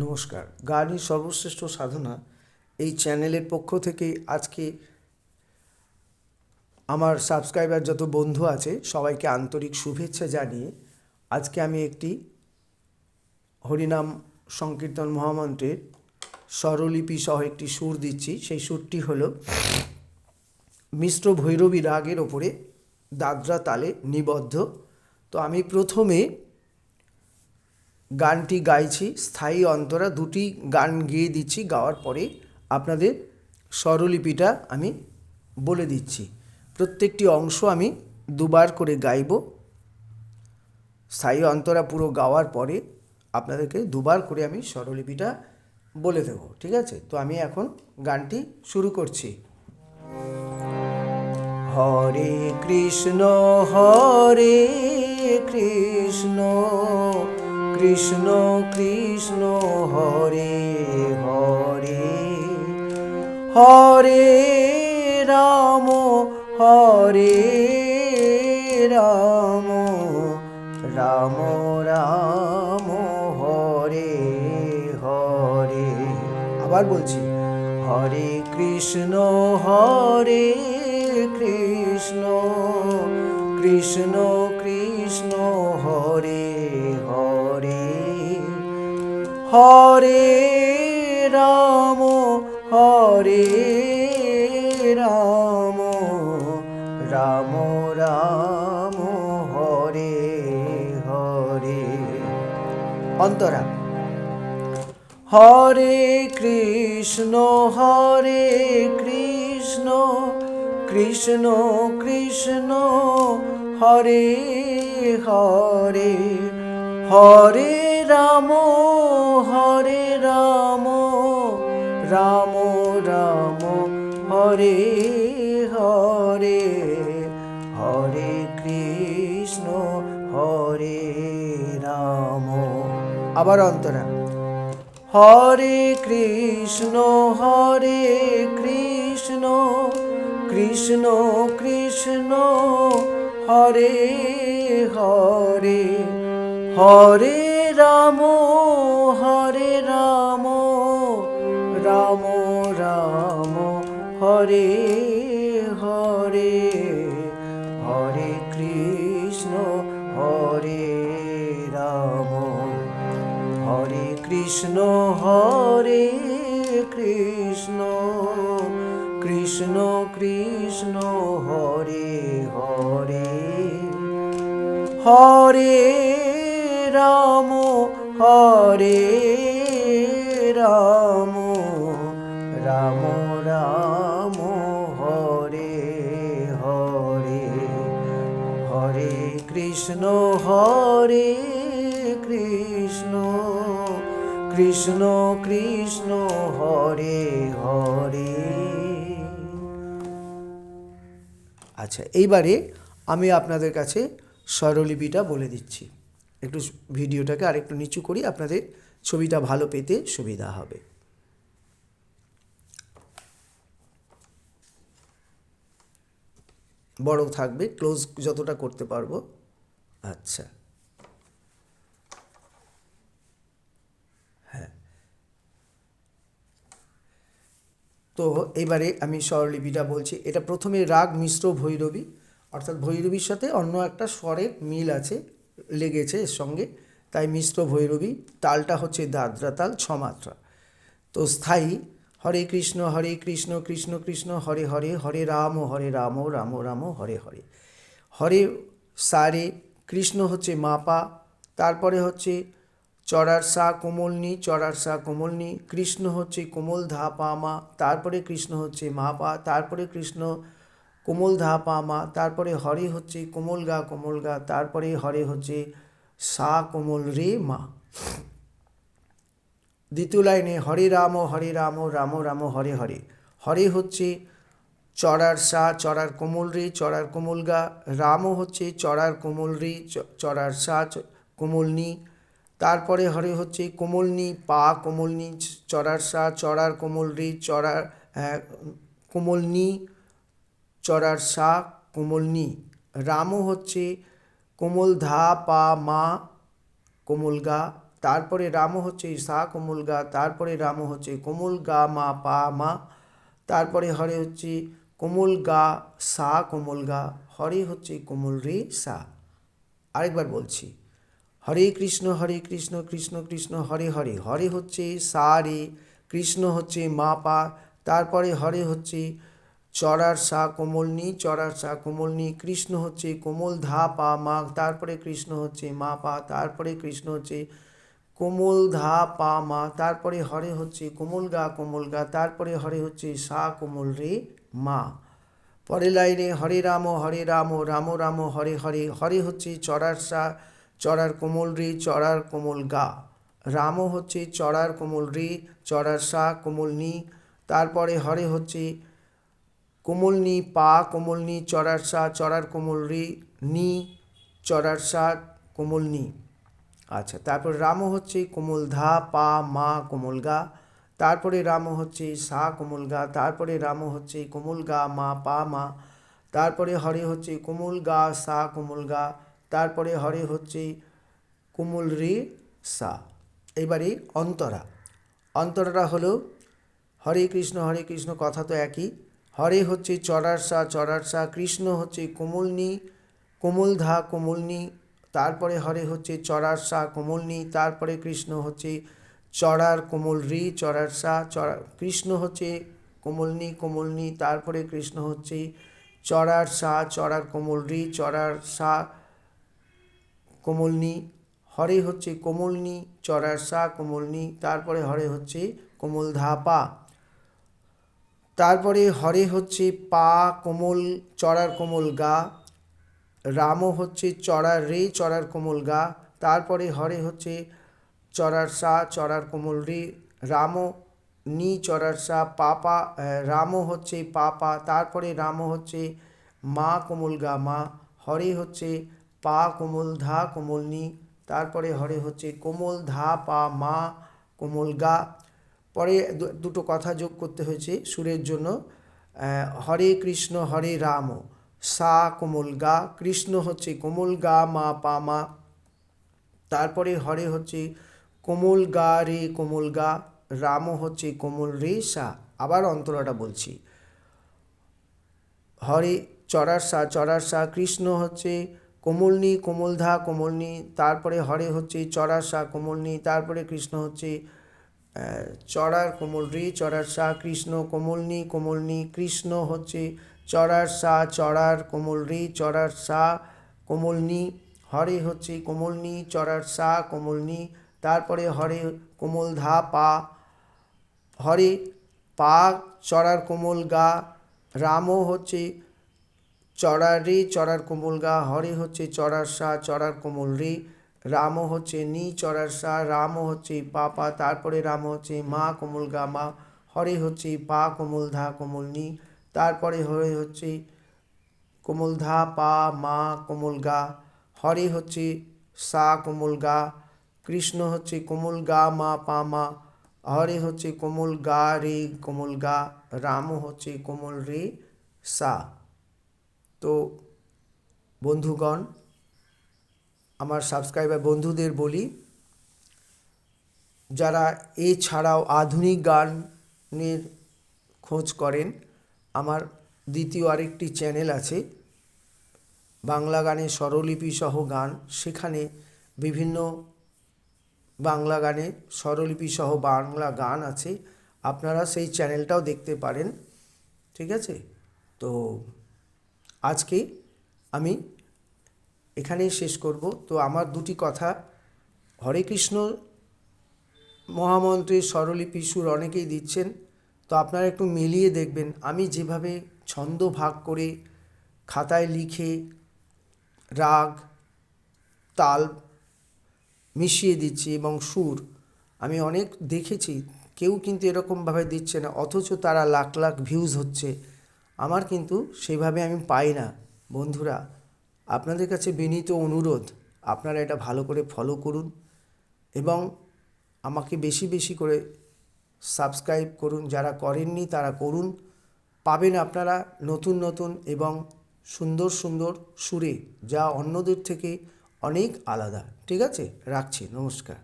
নমস্কার। গানই সর্বশ্রেষ্ঠ সাধনা এই চ্যানেলের পক্ষ থেকে আজকে আমার সাবস্ক্রাইবার যত বন্ধু আছে সবাইকে আন্তরিক শুভেচ্ছা জানিয়ে আজকে আমি একটি হরিনাম সংকীর্তন মহামন্ত্রের স্বরলিপি সহ একটি সুর দিচ্ছি। সেই সুরটি হলো মিশ্র ভৈরবী রাগের ওপরে দাদরা তালে নিবদ্ধ। তো আমি প্রথমে গানটি গাইছি, স্থায়ী অন্তরা দুটি গান গেয়ে দিচ্ছি। গাওয়ার পরে আপনাদের স্বরলিপিটা আমি বলে দিচ্ছি। প্রত্যেকটি অংশ আমি দুবার করে গাইব। স্থায়ী অন্তরা পুরো গাওয়ার পরে আপনাদেরকে দুবার করে আমি স্বরলিপিটা বলে দেব, ঠিক আছে? তো আমি এখন গানটি শুরু করছি। হরে কৃষ্ণ কৃষ্ণ কৃষ্ণ কৃষ্ণ হরে হরে, হরে রাম রাম রাম রাম হরে হরে। আবার বলছি, হরে কৃষ্ণ কৃষ্ণ কৃষ্ণ কৃষ্ণ হরে হরে, হরে রাম রাম রাম রাম হরে হরে। অন্তরা। হরে কৃষ্ণ কৃষ্ণ কৃষ্ণ কৃষ্ণ হরে হরে, হরে রাম রাম রাম হরে হরে, হরে কৃষ্ণ হরে রাম। আবার অন্তরা। হরে কৃষ্ণ কৃষ্ণ কৃষ্ণ কৃষ্ণ হরে হরে, হরে রাম রাম রাম হরে হরে, হরে কৃষ্ণ হরে রাম, হরে কৃষ্ণ কৃষ্ণ কৃষ্ণ কৃষ্ণ হরে হরে, হরে রাম রাম রাম রাম হরে হরে, হরে কৃষ্ণ কৃষ্ণ কৃষ্ণ কৃষ্ণ হরে হরে। আচ্ছা, এইবারে আমি আপনাদের কাছে স্বরলিপিটা বলে দিচ্ছি। একটু ভিডিওটাকে আরেকটু নিচু করি, আপনাদের ছবিটা ভালো পেতে সুবিধা হবে। বড় থাকবে, ক্লোজ যতটা করতে পারবো। আচ্ছা, হ্যাঁ। তো এবারে আমি স্বরলিপিটা বলছি। এটা প্রথমে রাগ মিশ্র ভৈরবী, অর্থাৎ ভৈরবীর সাথে অন্য একটা স্বরের মিল আছে, লেগেছে এর সঙ্গে, তাই মিশ্র ভৈরবী। তালটা হচ্ছে দাদরা তাল, 6 মাত্রা। তো স্থায়ী হরে কৃষ্ণ কৃষ্ণ কৃষ্ণ হরে হরে, হরে রাম রাম রাম হরে হরে। হরে সারে, কৃষ্ণ হচ্ছে মাপা, তারপরে হচ্ছে চড়ার সা কোমলনি, চড়ার সা কোমলনি, কৃষ্ণ হচ্ছে কোমল ধা পা মা, তারপরে কৃষ্ণ হচ্ছে মা পা, তারপরে কৃষ্ণ কোমল ধা পা মা, তারপরে হরে হচ্ছে কোমল গা, তারপরে হরে হচ্ছে সা কোমল রে মা। দ্বিতীয় লাইনে হরে রাম রাম রাম হরে হরে, হরে হচ্ছে চড়ার সা, চড়ার কোমল রে, চড়ার কোমল গা, রামও হচ্ছে চড়ার কোমল রে, চড়ার সা কোমল নি, তারপরে হরে হচ্ছে কোমল নি পা, কোমল নি চড়ার সা, চড়ার কোমল রে, চড়ার কোমল নি, চড়ার সা কোমল নি। রামও হচ্ছে কোমল ধা পা মা, কোমল গা, তারপরে রাম হচ্ছে সা কোমল গা, তারপরে রাম হচ্ছে কোমল গা মা পা মা, তারপরে হরে হচ্ছে কোমল গা সা কোমল গা, হরে হচ্ছে কোমল রে সা। আরেকবার বলছি, হরে কৃষ্ণ কৃষ্ণ কৃষ্ণ হরে হরে, হরে হচ্ছে সা রে, কৃষ্ণ হচ্ছে মা পা, তারপরে হরে হচ্ছে চড়ার সা কোমল নি, চড়ার সা কোমল নি, কৃষ্ণ হচ্ছে কোমল ধা পা মা, তারপরে কৃষ্ণ হচ্ছে মা পা, তারপরে কৃষ্ণ হচ্ছে কোমল ধা পা মা, তারপরে হরে হচ্ছে কোমল গা, তারপরে হরে হচ্ছে সা কোমল রে মা। পরের লাইনে হরে রাম রাম রাম হরে হরে, হরে হচ্ছে চড়ার সা, চড়ার কোমল রে, চড়ার কোমল গা, রাম হচ্ছে চড়ার কোমল রে, চড়ার সা কোমল নি, তারপরে হরে হচ্ছে কোমল নি পা, কোমল নি চড়ার সা, চড়ার কোমল রে, নি চড়ার সা কোমল নি। আচ্ছা, তারপর রাম হচ্ছে কোমল ধা পা মা কোমল গা, তারপরে রাম হচ্ছে সা কোমল গা, তারপরে রাম হচ্ছে কোমল গা মা পা মা, তারপরে হরে হচ্ছে কোমল গা সা কোমল গা, তারপরে হরে হচ্ছে কোমল রে সা। এবারে অন্তরা। অন্তরাটা হলো হরে কৃষ্ণ কথা তো একই, হরে হচ্ছে চড়ার সা, কৃষ্ণ হচ্ছে কোমল নি, কোমল ধা কোমল নি, তারপরে হরে হচ্ছে চড়ার সা কোমল নি, তারপরে কৃষ্ণ হচ্ছে চড়ার কোমল রি, চড়ার সা, কৃষ্ণ হচ্ছে কোমল নি, তারপরে কৃষ্ণ হচ্ছে চড়ার সা, চড়ার কোমল রি, চড়ার সা কোমল নি, হরে হচ্ছে কোমল নি, চড়ার সা কোমল নি, তারপরে হরে হচ্ছে কোমল ধা পা, তারপরে হরে হচ্ছে পা কোমল চড়ার কোমল গা, রাম হচ্ছে চড়ার রে, চড়ার কোমল গা, তারপরে হরে হচ্ছে চড়ার সা, চড়ার কোমল রে, রাম নি চড়ার সা পাপা, রাম হচ্ছে পাপা, তারপরে রাম হচ্ছে মা কোমল গা মা, হরে হচ্ছে পা কোমল ধা কোমল নি, তারপরে হরে হচ্ছে কোমল ধা পা মা কোমল গা। পরে দুটো কথা যোগ করতে হয়েছে সুরের জন্য, হরে কৃষ্ণ হরে রাম সা কোমল গা, কৃষ্ণ হচ্ছে কোমল গা মা পা মা, তারপরে হরে হচ্ছে কোমল গা রে কোমল গা, রাম হচ্ছে কোমল রে সা। আবার অন্তরাটা বলছি, হরে চড়ার সা, কৃষ্ণ হচ্ছে কোমল নি কোমল ধা কোমল নি, তারপরে হরে হচ্ছে চড়ার সা কোমল নি, তারপরে কৃষ্ণ হচ্ছে চড়ার কোমল রি, চড়ার সা, কৃষ্ণ কোমল নি, কৃষ্ণ হচ্ছে চড়ার সা, চড়ার কোমল রি, চড়ার সা কোমল নি, হরে হচ্ছে কোমল নি চড়ার সা কোমল নি, তারপরে হরে কোমল ধা পা, হরে পা চড়ার কোমল গা, রাম হচ্ছে চড়ার রে, চড়ার কোমল গা, হরে হচ্ছে চড়ার সা, চড়ার কোমল রে, রাম হচ্ছে নি চড়ার সা, রাম হচ্ছে পা পা, তারপরে রাম হচ্ছে মা কোমল গা মা, হরে হচ্ছে পা কোমল ধা কোমল নি, তারপরে হরে হচ্ছে কোমল ধা পা মা কোমল গা, হরে হচ্ছে সা কোমল গা, কৃষ্ণ হচ্ছে কোমল গা মা পা মা, হরে হচ্ছে কোমল গা রে কোমল গা, রাম হচ্ছে কোমল রে সা। তো বন্ধুগণ, আমার সাবস্ক্রাইবার বন্ধুদের বলি, যারা এছাড়াও আধুনিক গানের খোঁজ করেন, আমার দ্বিতীয় আরেকটি চ্যানেল আছে বাংলা গানের স্বরলিপি সহ গান, সেখানে বিভিন্ন বাংলা গানে স্বরলিপি সহ বাংলা গান আছে, আপনারা সেই চ্যানেলটাও দেখতে পারেন। ঠিক আছে, তো আজকে আমি এখানেই শেষ করব। তো আমার দুটি কথা, হরে কৃষ্ণ মহামন্ত্রের স্বরলিপি সুর অনেকেই দিচ্ছেন, তো আপনারা একটু মিলিয়ে দেখবেন। আমি যেভাবে ছন্দ ভাগ করে খাতায় লিখে রাগ তাল মিশিয়ে দিচ্ছি এবং সুর আমি অনেক দেখেছি, কেউ কিন্তু এরকমভাবে দিচ্ছে না, অথচ তারা লাখ লাখ ভিউজ হচ্ছে। আমার কিন্তু সেইভাবে আমি পাই না। বন্ধুরা, আপনাদের কাছে বিনীত অনুরোধ, আপনারা এটা ভালো করে ফলো করুন এবং আমাকে বেশি বেশি করে সাবস্ক্রাইব করুন। যারা করেননি তারা করুন, পাবেন আপনারা নতুন নতুন এবং সুন্দর সুন্দর সুরে, যা অন্যদের থেকে অনেক আলাদা। ঠিক আছে, রাখছি, নমস্কার।